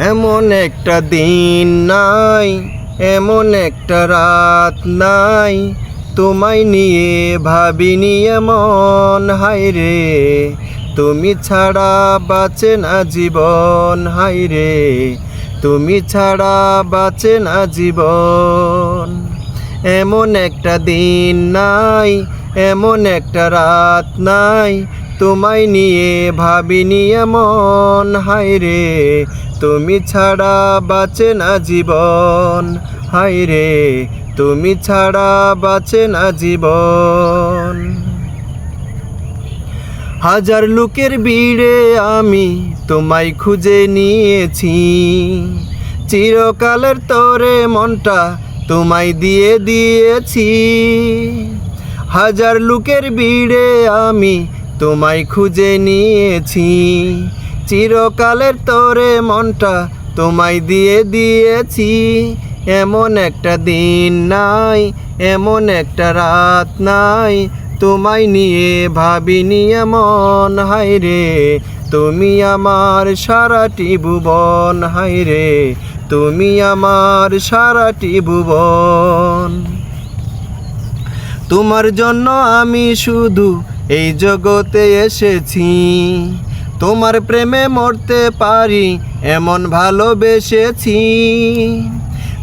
এমন একটা দিন নাই, এমন একটা রাত নাই, তোমায় নিয়ে ভাবিনি এমন। হায়রে তুমি ছাড়া বাঁচে না জীবন, হায়রে তুমি ছাড়া বাঁচে না জীবন। এমন একটা দিন নাই, এমন একটা রাত নাই, তোমায় নিয়ে ভাবিনি এমন। হায়রে তুমি ছাড়া বাঁচে না জীবন, হায়রে তুমি ছাড়া বাঁচে না জীবন। হাজার লোকের ভিড়ে আমি তোমায় খুঁজে নিয়েছি, চিরকালের তরে মনটা তোমায় দিয়ে দিয়েছি। হাজার লোকের ভিড়ে আমি তোমায় খুঁজে নিয়েছি, চিরকালের তরে মনটা তোমায় দিয়ে দিয়েছি। এমন একটা দিন নাই, এমন একটা রাত নাই, তোমায় নিয়ে ভাবিনি এমন। হায়রে তুমি আমার সারাটি ভুবন, হায়রে তুমি আমার সারাটি ভুবন। তোমার জন্য আমি শুধু এই জগতে এসেছি, তোমার প্রেমে মরতে পারি এমন ভালোবেসেছি।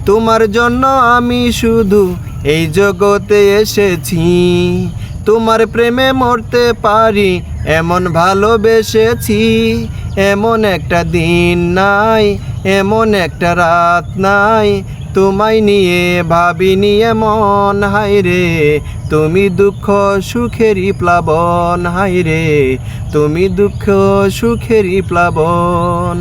তোমার জন্য আমি শুধু এই জগতে এসেছি, তোমার প্রেমে মরতে পারি এমন ভালোবেসেছি। এমন একটা দিন নাই, এমন একটা রাত নাই, তোমায় নিয়ে ভাবিনি এমন। হায়রে তুমি দুঃখ সুখেরই প্লাবন, হায়রে তুমি দুঃখ সুখেরই প্লাবন।